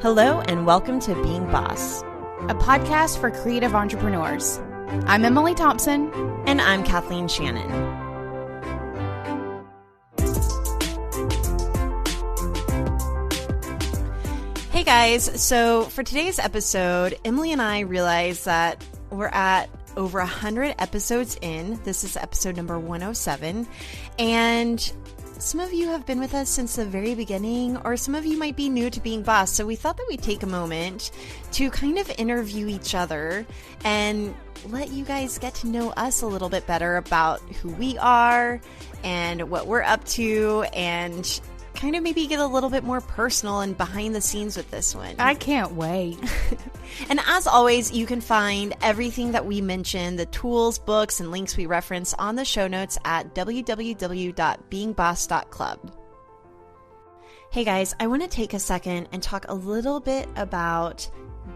Hello and welcome to Being Boss, a podcast for creative entrepreneurs. I'm Emily Thompson. And I'm Kathleen Shannon. Hey guys, so for today's episode, Emily and I realized that we're at over 100 episodes in. This is episode number 107, and some of you have been with us since the very beginning, or some of you might be new to Being Boss. So we thought that we'd take a moment to kind of interview each other and let you guys get to know us a little bit better about who we are and what we're up to, and kind of maybe get a little bit more personal and behind the scenes with this one. I can't wait. And as always, you can find everything that we mentioned, the tools, books, and links we reference on the show notes at www.beingboss.club. Hey guys, I want to take a second and talk a little bit about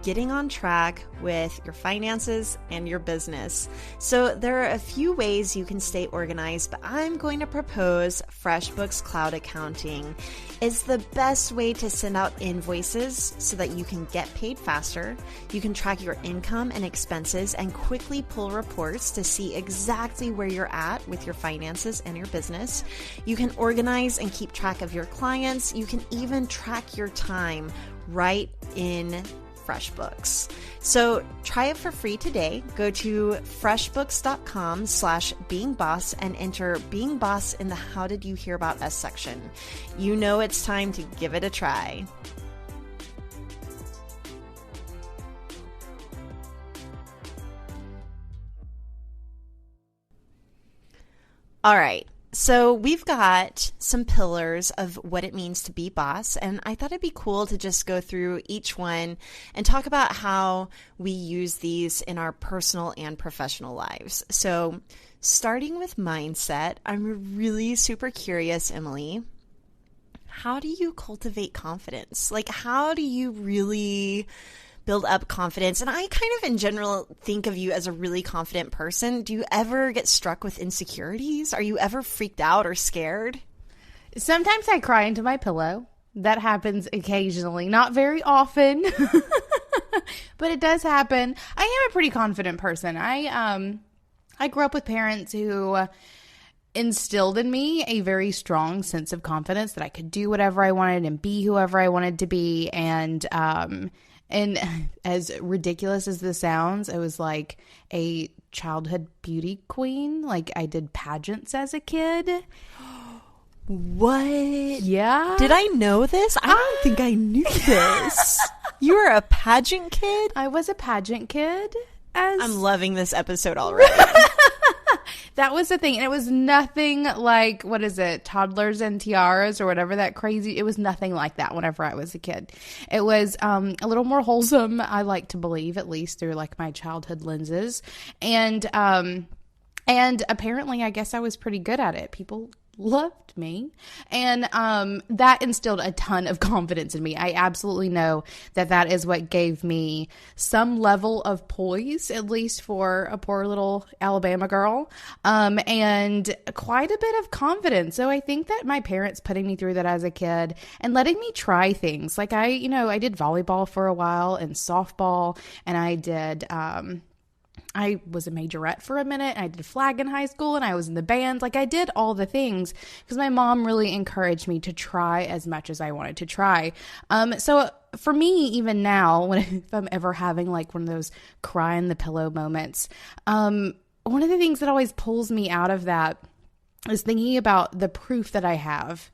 getting on track with your finances and your business. So there are a few ways you can stay organized, but I'm going to propose FreshBooks Cloud Accounting is the best way to send out invoices so that you can get paid faster. You can track your income and expenses and quickly pull reports to see exactly where you're at with your finances and your business. You can organize and keep track of your clients. You can even track your time right in FreshBooks. So try it for free today. Go to freshbooks.com/beingboss and enter Being Boss in the How Did You Hear About Us section. You know it's time to give it a try. All right. So we've got some pillars of what it means to be boss, and I thought it'd be cool to just go through each one and talk about how we use these in our personal and professional lives. So starting with mindset, I'm really super curious, Emily, how do you cultivate confidence? Like, how do you really build up confidence? And I kind of in general think of you as a really confident person. Do you ever get struck with insecurities? Are you ever freaked out or scared? Sometimes I cry into my pillow. That happens occasionally, not very often, but it does happen. I am a pretty confident person. I grew up with parents who instilled in me a very strong sense of confidence that I could do whatever I wanted and be whoever I wanted to be. And as ridiculous as this sounds, I was like a childhood beauty queen. Like, I did pageants as a kid. What? Yeah. Did I know this? I don't think I knew this. You were a pageant kid? I was a pageant kid. I'm loving this episode already. That was the thing. And it was nothing like, what is it, Toddlers and Tiaras or whatever that crazy. It was nothing like that whenever I was a kid. It was a little more wholesome, I like to believe, at least through like my childhood lenses. And apparently, I guess I was pretty good at it. People loved me. And that instilled a ton of confidence in me. I absolutely know that that is what gave me some level of poise, at least for a poor little Alabama girl, and quite a bit of confidence. So I think that my parents putting me through that as a kid and letting me try things. Like I did volleyball for a while and softball, and I was a majorette for a minute. I did flag in high school, and I was in the band. Like, I did all the things because my mom really encouraged me to try as much as I wanted to try. So for me, even now, if I'm ever having like one of those cry in the pillow moments, one of the things that always pulls me out of that is thinking about the proof that I have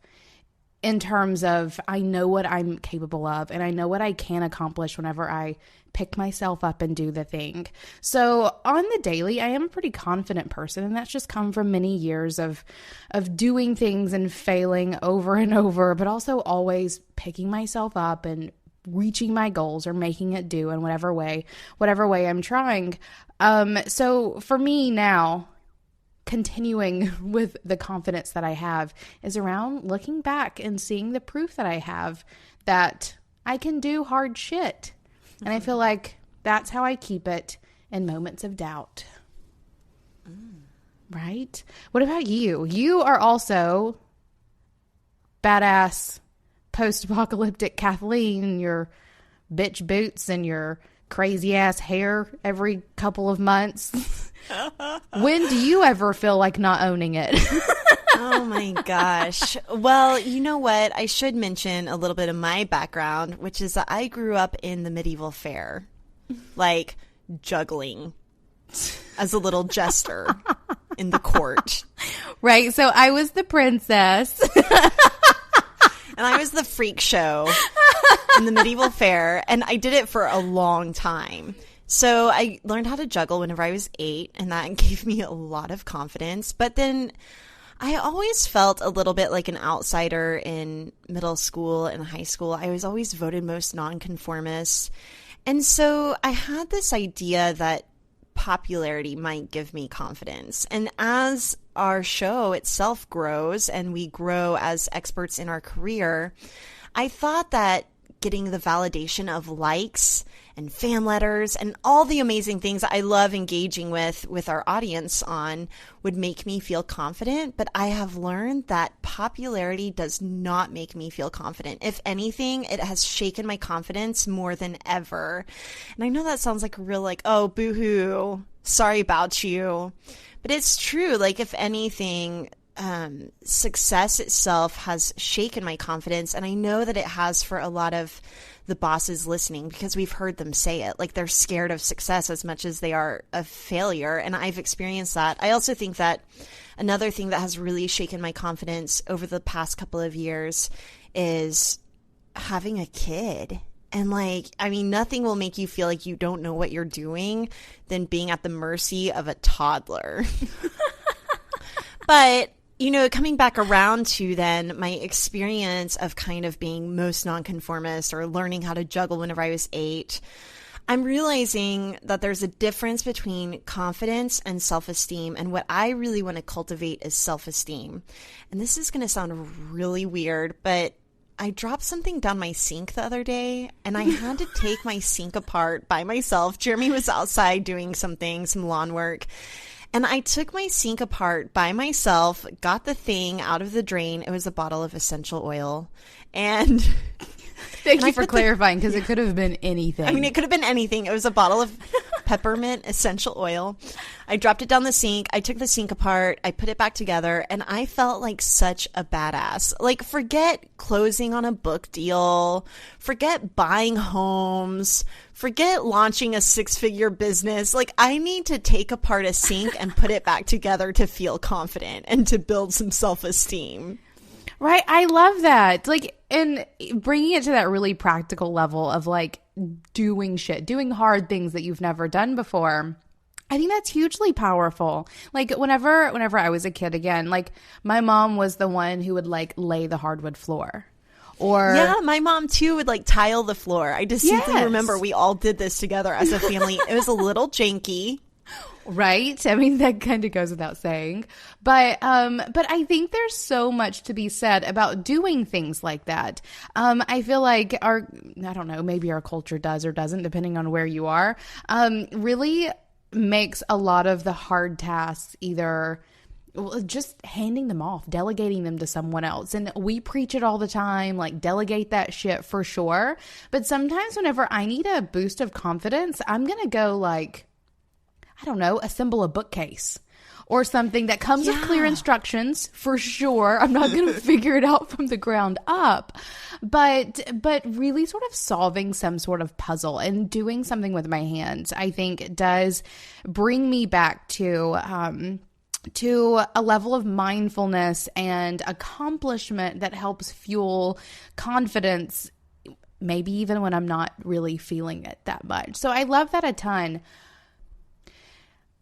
in terms of I know what I'm capable of, and I know what I can accomplish whenever I pick myself up and do the thing. So on the daily, I am a pretty confident person, and that's just come from many years of doing things and failing over and over, but also always picking myself up and reaching my goals or making it do in whatever way I'm trying. So for me now, continuing with the confidence that I have is around looking back and seeing the proof that I have that I can do hard shit. And I feel like that's how I keep it in moments of doubt. Right? What about you? You are also badass post-apocalyptic Kathleen. You're bitch boots and your crazy ass hair every couple of months. When do you ever feel like not owning it? Oh my gosh. Well, you know what? I should mention a little bit of my background, which is that I grew up in the medieval fair, like juggling as a little jester in the court. Right. So I was the princess. And I was the freak show in the medieval fair. And I did it for a long time. So I learned how to juggle whenever I was 8, and that gave me a lot of confidence. But then I always felt a little bit like an outsider in middle school and high school. I was always voted most nonconformist. And so I had this idea that popularity might give me confidence. And as our show itself grows and we grow as experts in our career, I thought that getting the validation of likes and fan letters and all the amazing things that I love engaging with our audience on would make me feel confident. But I have learned that popularity does not make me feel confident. If anything, it has shaken my confidence more than ever. And I know that sounds like a real oh, boo-hoo, sorry about you. But it's true. Like, if anything, success itself has shaken my confidence. And I know that it has for a lot of the bosses listening, because we've heard them say it. Like, they're scared of success as much as they are of failure. And I've experienced that. I also think that another thing that has really shaken my confidence over the past couple of years is having a kid. And nothing will make you feel like you don't know what you're doing than being at the mercy of a toddler. But coming back around to then my experience of kind of being most nonconformist or learning how to juggle whenever I was 8, I'm realizing that there's a difference between confidence and self-esteem. And what I really want to cultivate is self-esteem. And this is going to sound really weird, but I dropped something down my sink the other day and I had to take my sink apart by myself. Jeremy was outside doing some lawn work. And I took my sink apart by myself, got the thing out of the drain. It was a bottle of essential oil. And thank you for clarifying, because it could have been anything. I mean, it could have been anything. It was a bottle of peppermint essential oil. I dropped it down the sink. I took the sink apart. I put it back together. And I felt like such a badass. Like, forget closing on a book deal. Forget buying homes. Forget launching a 6-figure business. Like, I need to take apart a sink and put it back together to feel confident and to build some self-esteem. Right. I love that. Like, and bringing it to that really practical level of doing hard things that you've never done before. I think that's hugely powerful. Like, whenever I was a kid, again, my mom was the one who would lay the hardwood floor. Or yeah, my mom too would tile the floor. I distinctly remember we all did this together as a family. It was a little janky. Right? I mean, that kind of goes without saying. But I think there's so much to be said about doing things like that. I feel like I don't know, maybe our culture does or doesn't, depending on where you are, really makes a lot of the hard tasks either just handing them off, delegating them to someone else. And we preach it all the time, delegate that shit for sure. But sometimes whenever I need a boost of confidence, I'm going to go I don't know, assemble a bookcase or something that comes with clear instructions for sure. I'm not going to figure it out from the ground up, but really sort of solving some sort of puzzle and doing something with my hands, I think does bring me back to a level of mindfulness and accomplishment that helps fuel confidence, maybe even when I'm not really feeling it that much. So I love that a ton.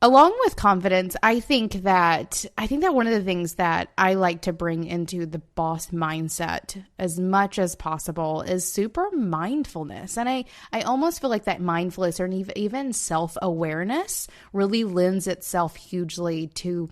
Along with confidence, I think that one of the things that I like to bring into the boss mindset as much as possible is super mindfulness. And I almost feel like that mindfulness or even self-awareness really lends itself hugely to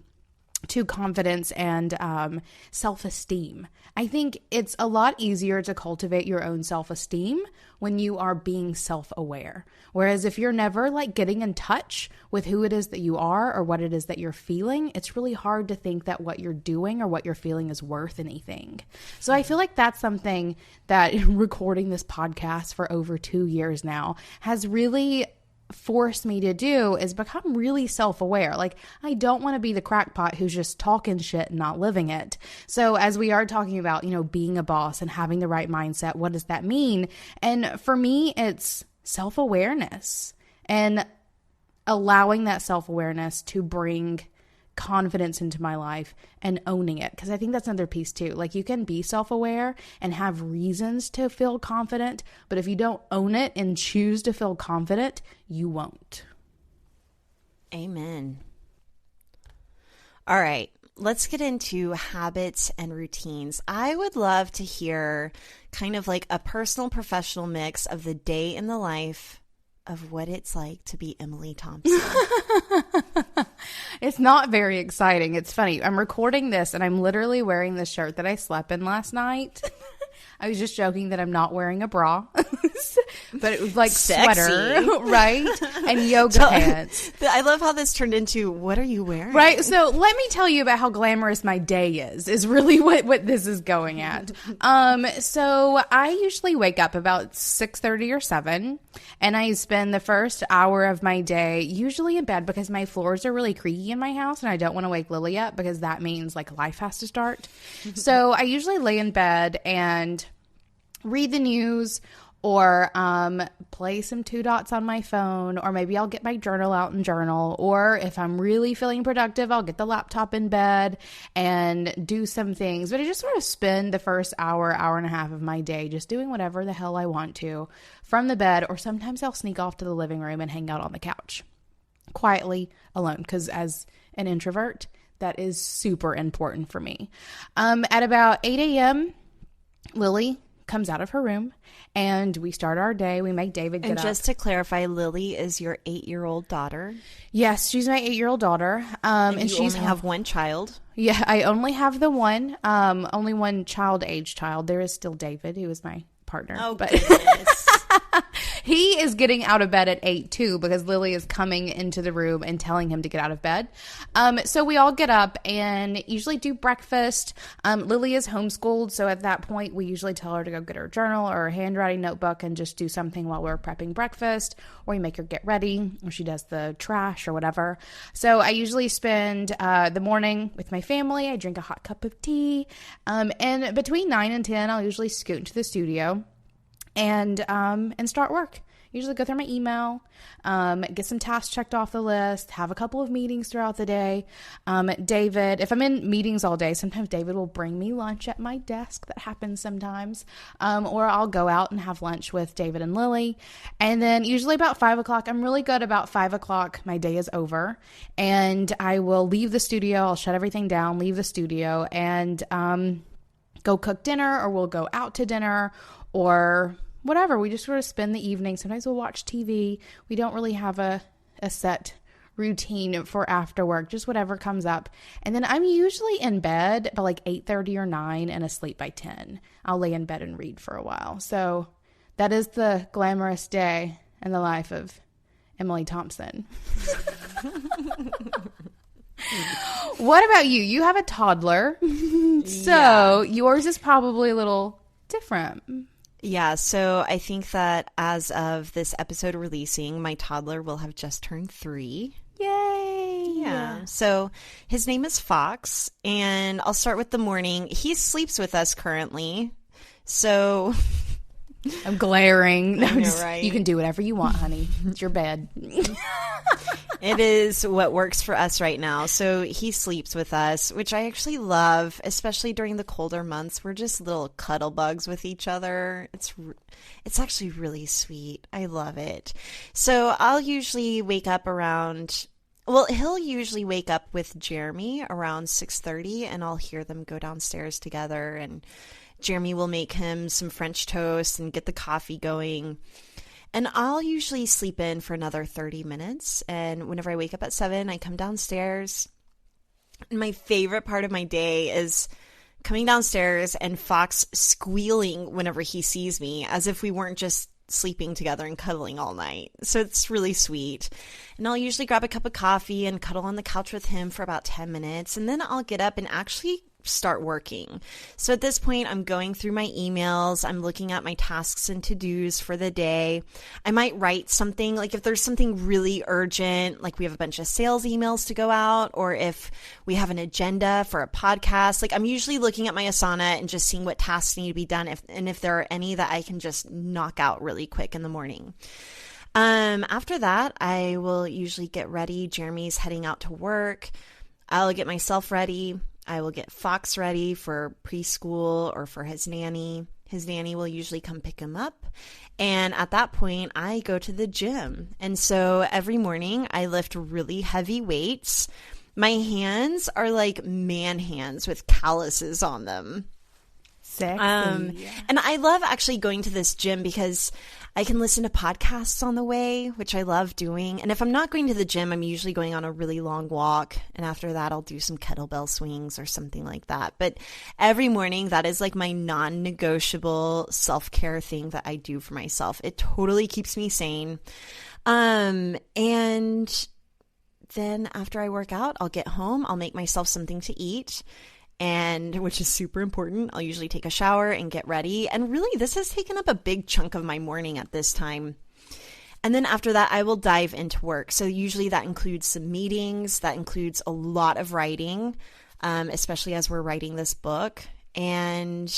to confidence and self-esteem. I think it's a lot easier to cultivate your own self-esteem when you are being self-aware. Whereas if you're never like getting in touch with who it is that you are or what it is that you're feeling, it's really hard to think that what you're doing or what you're feeling is worth anything. So I feel like that's something that recording this podcast for over 2 years now has really forced me to do, is become really self-aware. Like, I don't want to be the crackpot who's just talking shit and not living it. So as we are talking about, being a boss and having the right mindset, what does that mean? And for me, it's self-awareness and allowing that self-awareness to bring confidence into my life and owning it. Because I think that's another piece too. Like, you can be self-aware and have reasons to feel confident, but if you don't own it and choose to feel confident, you won't. Amen. All right, let's get into habits and routines. I would love to hear kind of like a personal professional mix of the day in the life of what it's like to be Emily Thompson. It's not very exciting. It's funny. I'm recording this and I'm literally wearing the shirt that I slept in last night. I was just joking that I'm not wearing a bra, but it was like sexy. Sweater, right? And yoga pants. I love how this turned into, what are you wearing? Right. So let me tell you about how glamorous my day is really what this is going at. So I usually wake up about 6:30 or 7, and I spend the first hour of my day usually in bed because my floors are really creaky in my house and I don't want to wake Lily up because that means like life has to start. So I usually lay in bed and read the news or play some 2 dots on my phone, or maybe I'll get my journal out and journal, or if I'm really feeling productive, I'll get the laptop in bed and do some things. But I just sort of spend the first hour and a half of my day just doing whatever the hell I want to from the bed, or sometimes I'll sneak off to the living room and hang out on the couch quietly alone, because as an introvert, that is super important for me. At about 8 a.m., Lily comes out of her room and we start our day. We make David get up. And just to clarify, Lily is your 8-year-old daughter? Yes, she's my 8-year-old daughter. And you only have one child? Yeah, I only have the one. Only one age child. There is still David, who is my partner. Oh, but goodness. He is getting out of bed at 8 too, because Lily is coming into the room and telling him to get out of bed. So we all get up and usually do breakfast. Lily is homeschooled, so at that point we usually tell her to go get her journal or her handwriting notebook and just do something while we're prepping breakfast, or we make her get ready, or she does the trash or whatever. So I usually spend the morning with my family. I drink a hot cup of tea, and between 9 and 10 I'll usually scoot into the studio and start work. Usually go through my email, get some tasks checked off the list, have a couple of meetings throughout the day. David, if I'm in meetings all day, sometimes David will bring me lunch at my desk. That happens sometimes. Or I'll go out and have lunch with David and Lily. And then usually about 5 o'clock, I'm really good about 5 o'clock, my day is over. And I will leave the studio. I'll shut everything down, leave the studio, and go cook dinner, or we'll go out to dinner, or whatever. We just sort of spend the evening. Sometimes we'll watch TV. We don't really have a set routine for after work, just whatever comes up. And then I'm usually in bed by like 8:30 or 9 and asleep by 10. I'll lay in bed and read for a while. So that is the glamorous day in the life of Emily Thompson. What about you? You have a toddler. So yours is probably a little different. Yeah, so I think that as of this episode releasing, my toddler will have just turned 3. Yay! Yeah. So his name is Fox, and I'll start with the morning. He sleeps with us currently, so I'm glaring. I know, right? You can do whatever you want, honey. It's your bed. It is what works for us right now. So he sleeps with us, which I actually love, especially during the colder months. We're just little cuddle bugs with each other. It's actually really sweet. I love it. So I'll usually wake up around, well, he'll usually wake up with Jeremy around 6:30, and I'll hear them go downstairs together, and Jeremy will make him some French toast and get the coffee going. And I'll usually sleep in for another 30 minutes. And whenever I wake up at 7, I come downstairs. And my favorite part of my day is coming downstairs and Fox squealing whenever he sees me, as if we weren't just sleeping together and cuddling all night. So it's really sweet. And I'll usually grab a cup of coffee and cuddle on the couch with him for about 10 minutes. And then I'll get up and actually start working. So at this point, I'm going through my emails. I'm looking at my tasks and to-dos for the day. I might write something, like if there's something really urgent, like we have a bunch of sales emails to go out, or if we have an agenda for a podcast, like I'm usually looking at my Asana and just seeing what tasks need to be done, and if there are any that I can just knock out really quick in the morning. After that, I will usually get ready. Jeremy's heading out to work. I'll get myself ready. I will get Fox ready for preschool or for his nanny. His nanny will usually come pick him up. And at that point, I go to the gym. And so every morning I lift really heavy weights. My hands are like man hands with calluses on them. Sexy. And I love actually going to this gym because I can listen to podcasts on the way, which I love doing. And if I'm not going to the gym, I'm usually going on a really long walk. And after that, I'll do some kettlebell swings or something like that. But every morning, that is like my non-negotiable self-care thing that I do for myself. It totally keeps me sane. And then after I work out, I'll get home. I'll make myself something to eat. And which is super important. I'll usually take a shower and get ready. And really, this has taken up a big chunk of my morning at this time. And then after that, I will dive into work. So usually that includes some meetings. That includes a lot of writing, especially as we're writing this book. And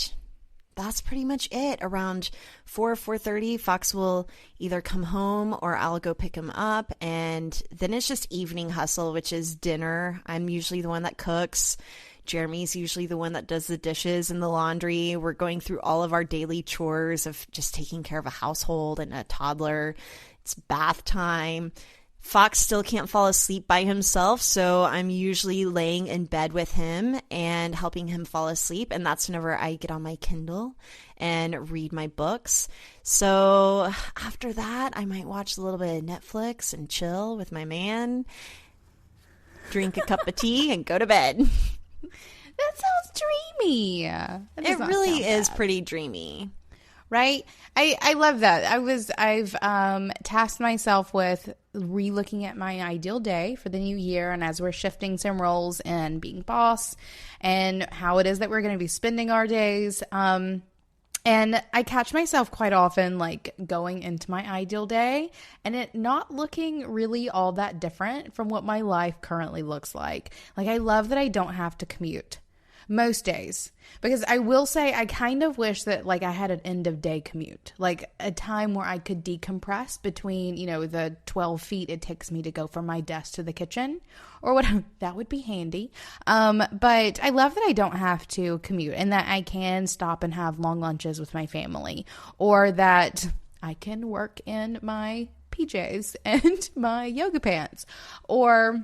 that's pretty much it. Around 4:30, Fox will either come home or I'll go pick him up. And then it's just evening hustle, which is dinner. I'm usually the one that cooks. Jeremy's usually the one that does the dishes and the laundry. We're going through all of our daily chores of just taking care of a household and a toddler. It's bath time. Fox still can't fall asleep by himself, so I'm usually laying in bed with him and helping him fall asleep, and that's whenever I get on my Kindle and read my books. So after that, I might watch a little bit of Netflix and chill with my man, drink a cup of tea, and go to bed. That sounds dreamy. It really is pretty dreamy. Right? I love that. I've tasked myself with re-looking at my ideal day for the new year, and as we're shifting some roles and being boss and how it is that we're going to be spending our days. And I catch myself quite often like going into my ideal day and it not looking really all that different from what my life currently looks like. Like I love that I don't have to commute most days, because I will say I kind of wish that like I had an end of day commute, like a time where I could decompress between, you know, the 12 feet it takes me to go from my desk to the kitchen or whatever. That would be handy. But I love that I don't have to commute and that I can stop and have long lunches with my family, or that I can work in my PJs and my yoga pants or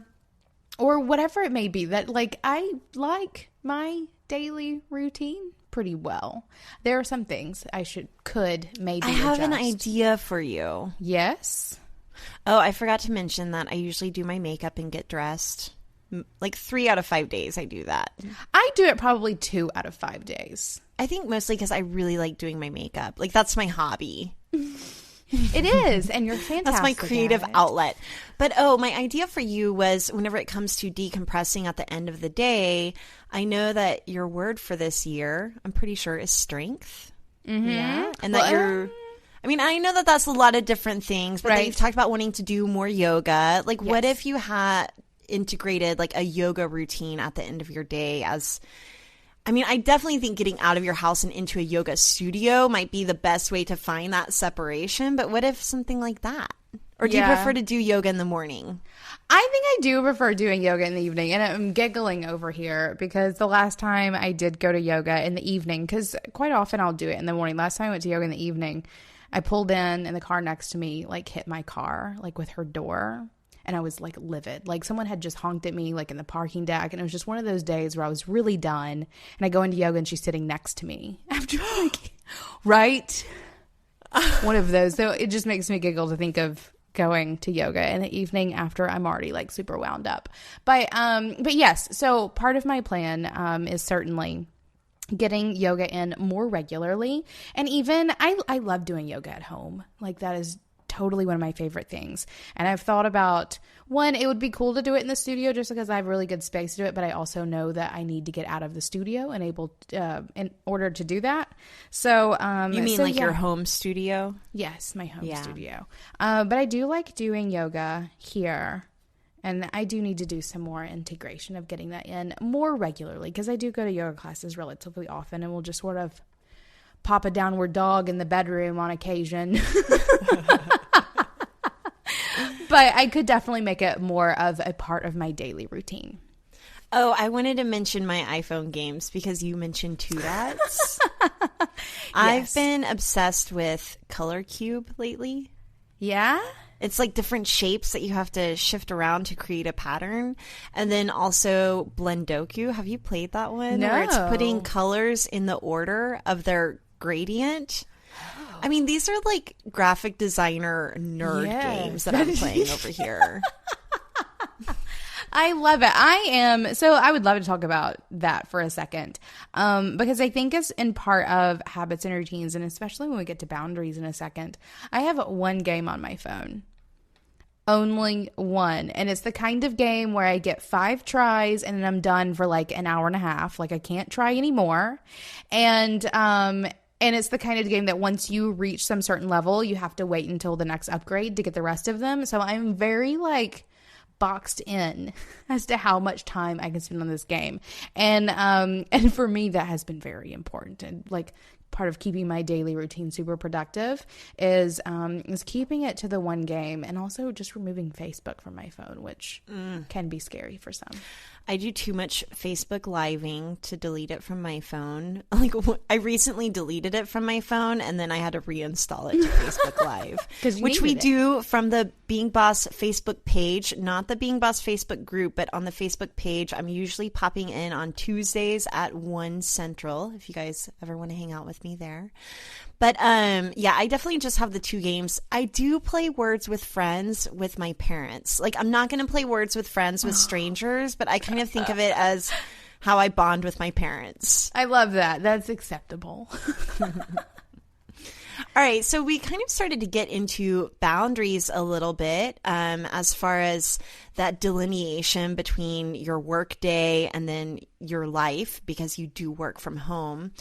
whatever it may be. That like I like my daily routine pretty well. There are some things I could maybe I have adjust. an idea for you. Yes. Oh, I forgot to mention that I usually do my makeup and get dressed. Like 3 out of 5 days I do that. I do it probably 2 out of 5 days. I think mostly because I really like doing my makeup. Like that's my hobby. It is, and you're fantastic. That's my creative outlet. But my idea for you was whenever it comes to decompressing at the end of the day, I know that your word for this year, I'm pretty sure, is strength. Mm-hmm. Yeah. And that I mean, I know that that's a lot of different things, but right. you've talked about wanting to do more yoga. Like, yes. What if you had integrated like a yoga routine at the end of your day as... I mean, I definitely think getting out of your house and into a yoga studio might be the best way to find that separation. But what if something like that? Or do you prefer to do yoga in the morning? I think I do prefer doing yoga in the evening. And I'm giggling over here because the last time I did go to yoga in the evening, because quite often I'll do it in the morning. Last time I went to yoga in the evening, I pulled in and the car next to me like hit my car like with her door. And I was like livid. Like someone had just honked at me like in the parking deck. And it was just one of those days where I was really done. And I go into yoga and she's sitting next to me after like, right? One of those. So it just makes me giggle to think of going to yoga in the evening after I'm already like super wound up. But yes, so part of my plan is certainly getting yoga in more regularly. And even I love doing yoga at home. Like that is totally one of my favorite things. And I've thought about, one, it would be cool to do it in the studio just because I have really good space to do it, but I also know that I need to get out of the studio and in order to do that. So you mean your home studio? Yes, my home studio. But I do like doing yoga here. And I do need to do some more integration of getting that in more regularly because I do go to yoga classes relatively often and we'll just sort of pop a downward dog in the bedroom on occasion. But I could definitely make it more of a part of my daily routine. Oh, I wanted to mention my iPhone games because you mentioned Two Dots. Yes. I've been obsessed with Color Cube lately. Yeah? It's like different shapes that you have to shift around to create a pattern. And then also Blendoku. Have you played that one? No. Where it's putting colors in the order of their gradient. I mean, these are like graphic designer nerd games that I'm playing over here. I love it. So I would love to talk about that for a second because I think it's in part of habits and routines, and especially when we get to boundaries in a second. I have one game on my phone. Only one. And it's the kind of game where I get 5 tries and then I'm done for like an hour and a half. Like I can't try anymore. And it's the kind of game that once you reach some certain level, you have to wait until the next upgrade to get the rest of them. So I'm very like boxed in as to how much time I can spend on this game. And for me, that has been very important. And like part of keeping my daily routine super productive is keeping it to the one game and also just removing Facebook from my phone, which can be scary for some. I do too much Facebook living to delete it from my phone. Like I recently deleted it from my phone and then I had to reinstall it to Facebook Live, which we do from the Being Boss Facebook page, not the Being Boss Facebook group, but on the Facebook page. I'm usually popping in on Tuesdays at 1 Central if you guys ever want to hang out with me there. But yeah, I definitely just have the 2 games. I do play Words with Friends with my parents. Like I'm not going to play Words with Friends with strangers, but I kind of think of it as how I bond with my parents. I love that. That's acceptable. All right, so we kind of started to get into boundaries a little bit as far as that delineation between your work day and then your life because you do work from home.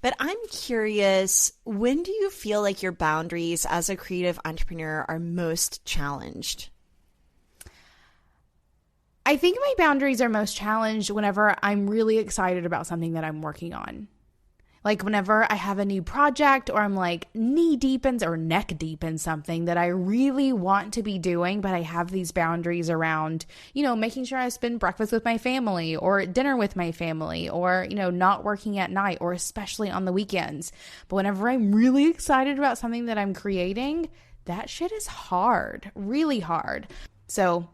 But I'm curious, when do you feel like your boundaries as a creative entrepreneur are most challenged? I think my boundaries are most challenged whenever I'm really excited about something that I'm working on. Like whenever I have a new project or I'm like knee deep in or neck deep in something that I really want to be doing, but I have these boundaries around, making sure I spend breakfast with my family or dinner with my family or, not working at night or especially on the weekends. But whenever I'm really excited about something that I'm creating, that shit is hard, really hard. So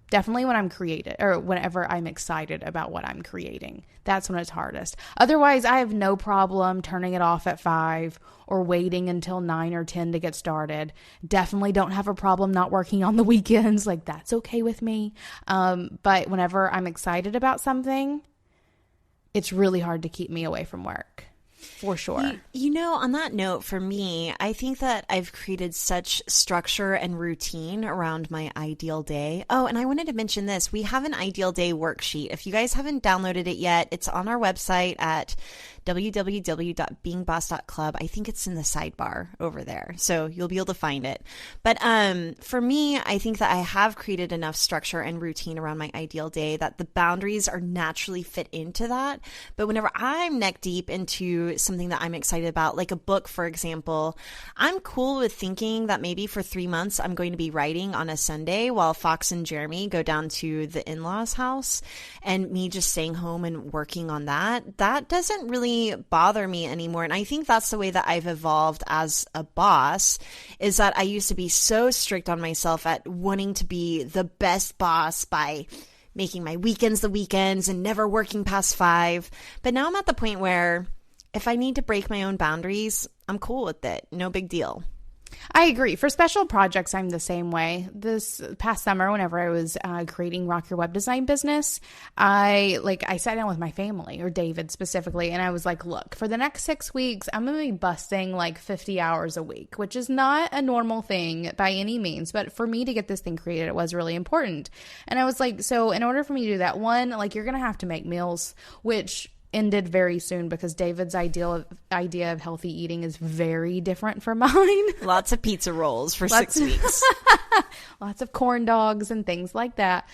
definitely when I'm creative or whenever I'm excited about what I'm creating, that's when it's hardest. Otherwise, I have no problem turning it off at 5 or waiting until 9 or 10 to get started. Definitely don't have a problem not working on the weekends. Like that's okay with me. But whenever I'm excited about something, it's really hard to keep me away from work. For sure. On that note, for me, I think that I've created such structure and routine around my ideal day. Oh, and I wanted to mention this. We have an ideal day worksheet. If you guys haven't downloaded it yet, it's on our website at www.beingboss.club. I think it's in the sidebar over there, so you'll be able to find it. But for me, I think that I have created enough structure and routine around my ideal day that the boundaries are naturally fit into that. But whenever I'm neck deep into something that I'm excited about, like a book, for example, I'm cool with thinking that maybe for 3 months I'm going to be writing on a Sunday while Fox and Jeremy go down to the in-laws' house and me just staying home and working on that. That doesn't really bother me anymore. And I think that's the way that I've evolved as a boss, is that I used to be so strict on myself at wanting to be the best boss by making my weekends the weekends and never working past 5. But now I'm at the point where if I need to break my own boundaries, I'm cool with it. No big deal. I agree. For special projects, I'm the same way. This past summer, whenever I was creating Rock Your Web Design Business, I sat down with my family, or David specifically, and I was like, look, for the next 6 weeks, I'm going to be busting like 50 hours a week, which is not a normal thing by any means. But for me to get this thing created, it was really important. And I was like, so in order for me to do that, one, like you're going to have to make meals, which ended very soon because David's idea of healthy eating is very different from mine. Lots of pizza rolls for 6 weeks. Lots of corn dogs and things like that.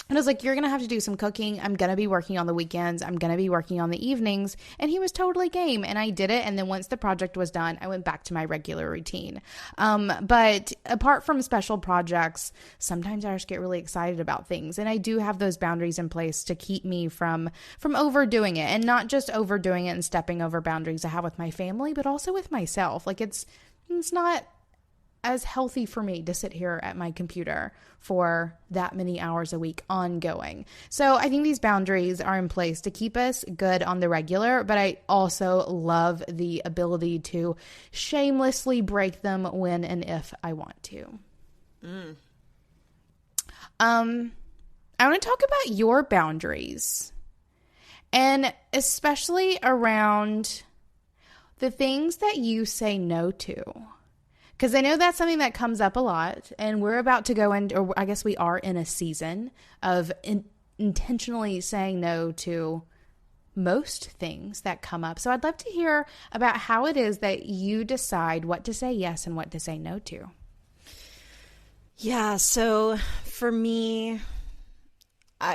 And I was like, you're going to have to do some cooking. I'm going to be working on the weekends. I'm going to be working on the evenings. And he was totally game. And I did it. And then once the project was done, I went back to my regular routine. But apart from special projects, sometimes I just get really excited about things. And I do have those boundaries in place to keep me from overdoing it. And not just overdoing it and stepping over boundaries I have with my family, but also with myself. Like it's not as healthy for me to sit here at my computer for that many hours a week ongoing. So I think these boundaries are in place to keep us good on the regular, but I also love the ability to shamelessly break them when and if I want to. I want to talk about your boundaries, and especially around the things that you say no to. Because I know that's something that comes up a lot, and we're about to go in, or I guess we are in a season of intentionally saying no to most things that come up. So I'd love to hear about how it is that you decide what to say yes and what to say no to. Yeah, so for me,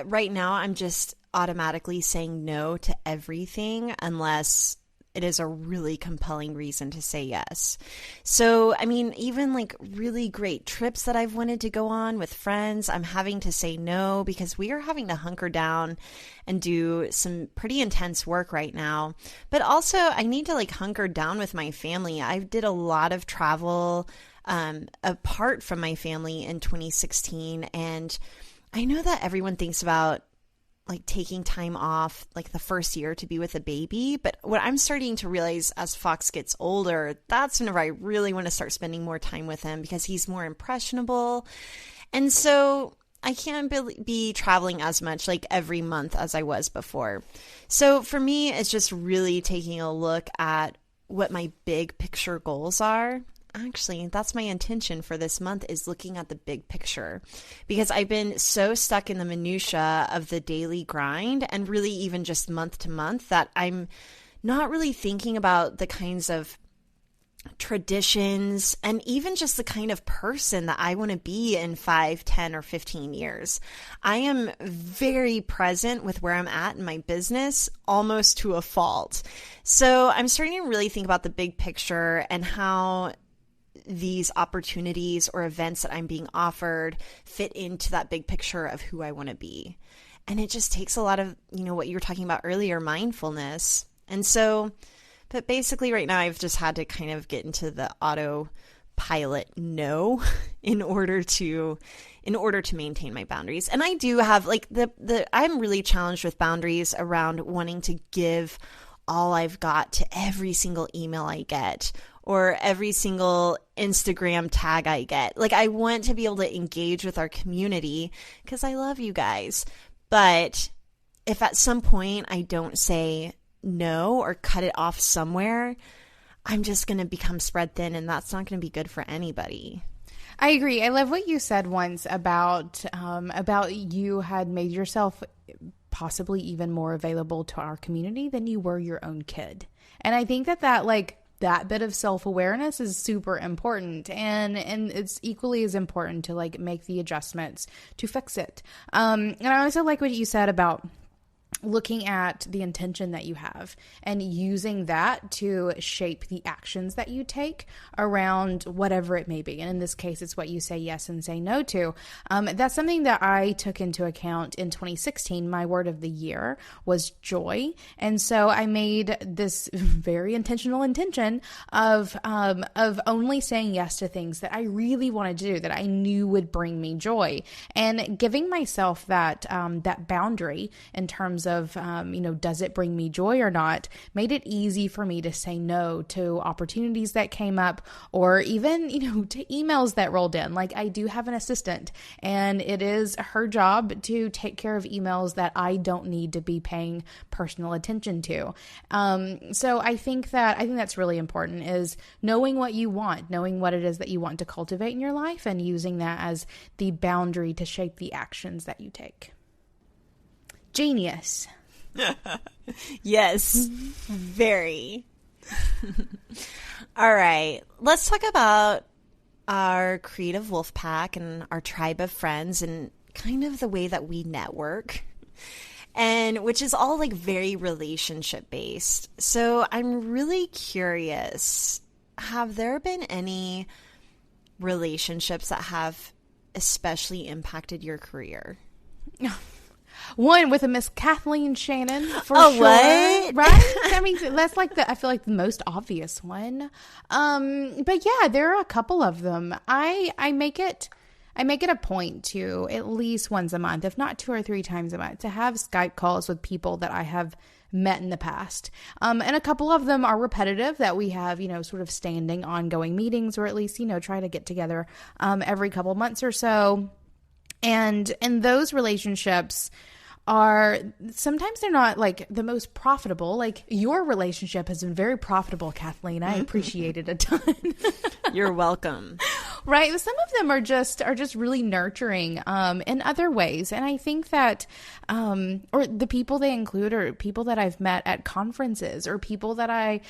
right now I'm just automatically saying no to everything unless it is a really compelling reason to say yes. So, I mean, even like really great trips that I've wanted to go on with friends, I'm having to say no because we are having to hunker down and do some pretty intense work right now. But also I need to like hunker down with my family. I did a lot of travel apart from my family in 2016. And I know that everyone thinks about like taking time off like the first year to be with a baby. But what I'm starting to realize as Fox gets older, that's whenever I really want to start spending more time with him because he's more impressionable. And so I can't be traveling as much like every month as I was before. So for me, it's just really taking a look at what my big picture goals are. Actually, that's my intention for this month, is looking at the big picture, because I've been so stuck in the minutia of the daily grind and really even just month to month that I'm not really thinking about the kinds of traditions and even just the kind of person that I want to be in 5, 10, or 15 years. I am very present with where I'm at in my business, almost to a fault. So I'm starting to really think about the big picture and how these opportunities or events that I'm being offered fit into that big picture of who I want to be. And it just takes a lot of, what you were talking about earlier, mindfulness. And so, but basically right now I've just had to kind of get into the autopilot no in order to maintain my boundaries. And I do have like I'm really challenged with boundaries around wanting to give all I've got to every single email I get or every single Instagram tag I get. Like I want to be able to engage with our community because I love you guys. But if at some point I don't say no or cut it off somewhere, I'm just going to become spread thin, and that's not going to be good for anybody. I agree. I love what you said once about you had made yourself possibly even more available to our community than you were your own kid. And I think that bit of self-awareness is super important, and it's equally as important to like make the adjustments to fix it. And I also like what you said about looking at the intention that you have and using that to shape the actions that you take around whatever it may be. And in this case, it's what you say yes and say no to. That's something that I took into account in 2016. My word of the year was joy. And so I made this very intentional intention of only saying yes to things that I really wanted to do, that I knew would bring me joy, and giving myself that boundary in terms of, does it bring me joy or not, made it easy for me to say no to opportunities that came up, or even, to emails that rolled in. Like, I do have an assistant, and it is her job to take care of emails that I don't need to be paying personal attention to. So I think that's really important, is knowing what you want, knowing what it is that you want to cultivate in your life, and using that as the boundary to shape the actions that you take. Genius. Yes, very. All right, let's talk about our creative wolf pack and our tribe of friends, and kind of the way that we network, and which is all like very relationship based. So I'm really curious, have there been any relationships that have especially impacted your career? One with a Miss Kathleen Shannon, for sure. What? Right? I mean, that's like I feel like the most obvious one. But yeah, there are a couple of them. I make it a point to, at least once a month, if not 2 or 3 times a month, to have Skype calls with people that I have met in the past. And a couple of them are repetitive, that we have, sort of standing ongoing meetings, or at least, try to get together every couple months or so. And those relationships are, sometimes they're not like the most profitable. Like, your relationship has been very profitable, Kathleen. I appreciate it a ton. You're welcome. Right. Some of them are just really nurturing in other ways. And I think that, or the people they include are people that I've met at conferences, or people that I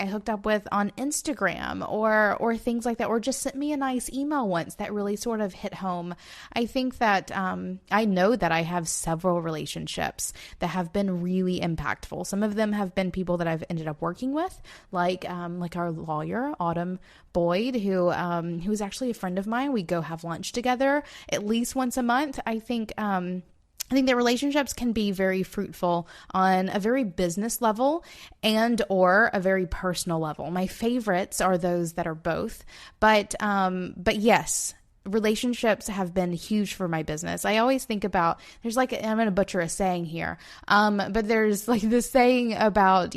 hooked up with on Instagram, or things like that, or just sent me a nice email once that really sort of hit home. I think that I know that I have several relationships that have been really impactful. Some of them have been people that I've ended up working with, like our lawyer, Autumn Boyd, who's actually a friend of mine. We go have lunch together at least once a month. I think that relationships can be very fruitful on a very business level and or a very personal level. My favorites are those that are both, but yes, relationships have been huge for my business. I always think about, I'm going to butcher a saying here, but there's like this saying about,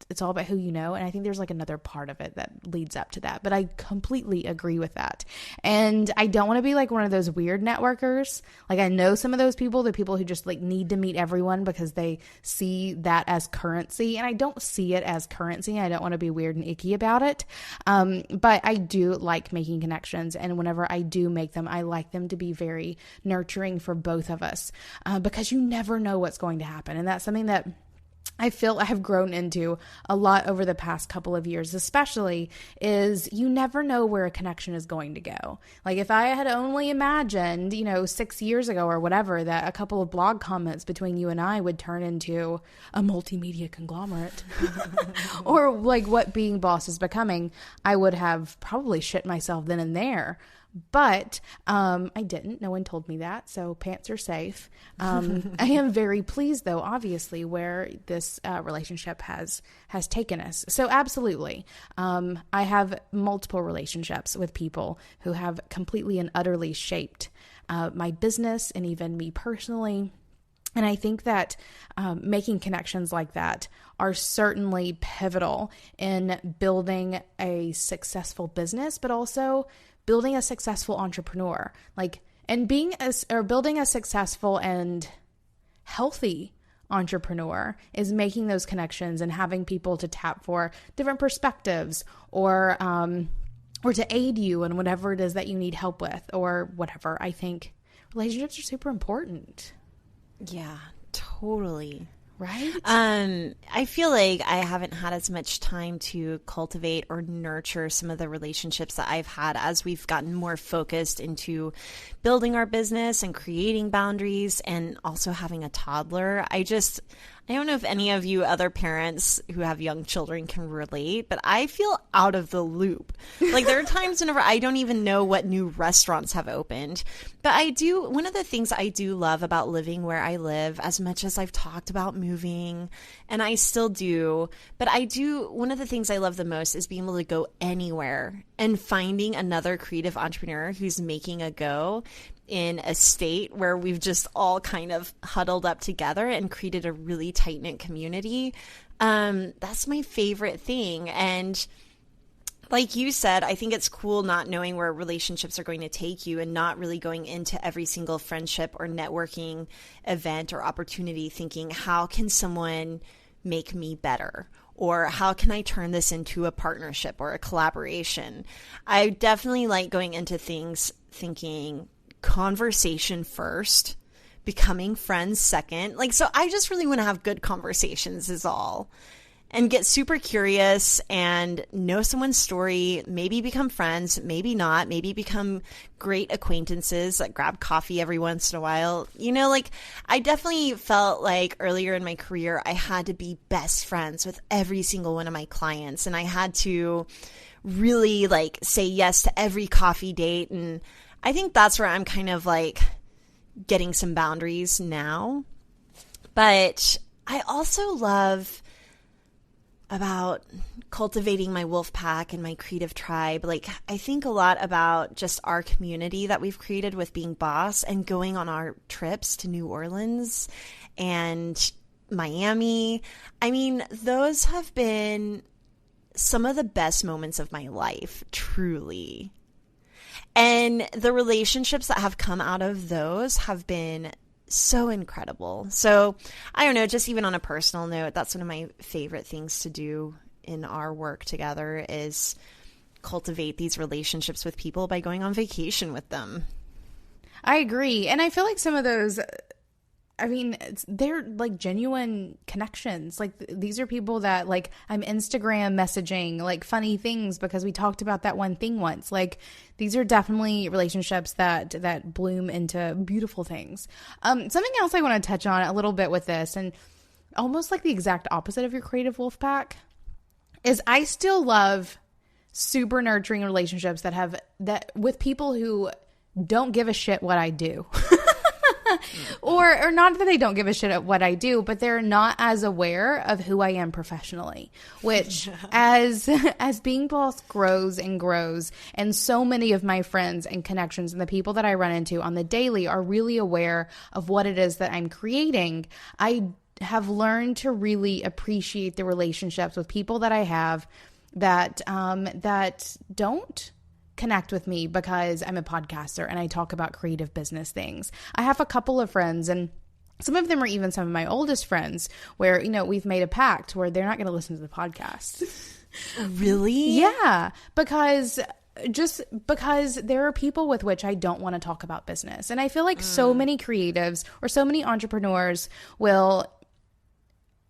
it's all about who you know. And I think there's like another part of it that leads up to that, but I completely agree with that. And I don't want to be like one of those weird networkers. Like, I know some of those people, the people who just like need to meet everyone because they see that as currency. And I don't see it as currency. I don't want to be weird and icky about it. But I do like making connections. And whenever I do make them, I like them to be very nurturing for both of us, because you never know what's going to happen. And that's something that I feel I have grown into a lot over the past couple of years, especially, is you never know where a connection is going to go. Like, if I had only imagined, 6 years ago or whatever, that a couple of blog comments between you and I would turn into a multimedia conglomerate or like what Being Boss is becoming, I would have probably shit myself then and there. But I didn't. No one told me that, so pants are safe. I am very pleased, though, obviously, where this relationship has taken us. So absolutely. I have multiple relationships with people who have completely and utterly shaped my business and even me personally. And I think that making connections like that are certainly pivotal in building a successful business, but also building a successful entrepreneur, building a successful and healthy entrepreneur is making those connections and having people to tap for different perspectives, or to aid you in whatever it is that you need help with, or whatever. I think relationships are super important. Yeah, totally. Right? I feel like I haven't had as much time to cultivate or nurture some of the relationships that I've had as we've gotten more focused into building our business and creating boundaries, and also having a toddler. I don't know if any of you other parents who have young children can relate, but I feel out of the loop. Like, there are times whenever I don't even know what new restaurants have opened. But one of the things I do love about living where I live, as much as I've talked about moving, and I still do, but one of the things I love the most is being able to go anywhere and finding another creative entrepreneur who's making a go. in a state where we've just all kind of huddled up together and created a really tight-knit community. That's my favorite thing. And like you said, I think it's cool not knowing where relationships are going to take you and not really going into every single friendship or networking event or opportunity thinking, how can someone make me better? Or how can I turn this into a partnership or a collaboration? I definitely like going into things thinking conversation first, becoming friends second. Like, so I just really want to have good conversations is all. And get super curious and know someone's story, maybe become friends, maybe not, maybe become great acquaintances that grab coffee every once in a while. You know, like I definitely felt like earlier in my career, I had to be best friends with every single one of my clients. And I had to really like say yes to every coffee date. And I think that's where I'm kind of like getting some boundaries now. But I also love about cultivating my wolf pack and my creative tribe. Like, I think a lot about just our community that we've created with being boss and going on our trips to New Orleans and Miami. I mean, those have been some of the best moments of my life, truly. And the relationships that have come out of those have been so incredible. So I don't know, just even on a personal note, that's one of my favorite things to do in our work together is cultivate these relationships with people by going on vacation with them. I agree. And I feel like some of those, I mean, they're like genuine connections. Like these are people that like I'm Instagram messaging like funny things because we talked about that one thing once. Like these are definitely relationships that bloom into beautiful things. Something else I want to touch on a little bit with this, and almost like the exact opposite of your creative wolf pack, is I still love super nurturing relationships that with people who don't give a shit what I do. Or not that they don't give a shit at what I do, but they're not as aware of who I am professionally, which as being boss grows and grows, and so many of my friends and connections and the people that I run into on the daily are really aware of what it is that I'm creating, I have learned to really appreciate the relationships with people that I have that don't connect with me because I'm a podcaster and I talk about creative business things. I have a couple of friends, and some of them are even some of my oldest friends, where, you know, we've made a pact where they're not going to listen to the podcast. Really? Yeah, because there are people with which I don't want to talk about business. And I feel like so many creatives or so many entrepreneurs will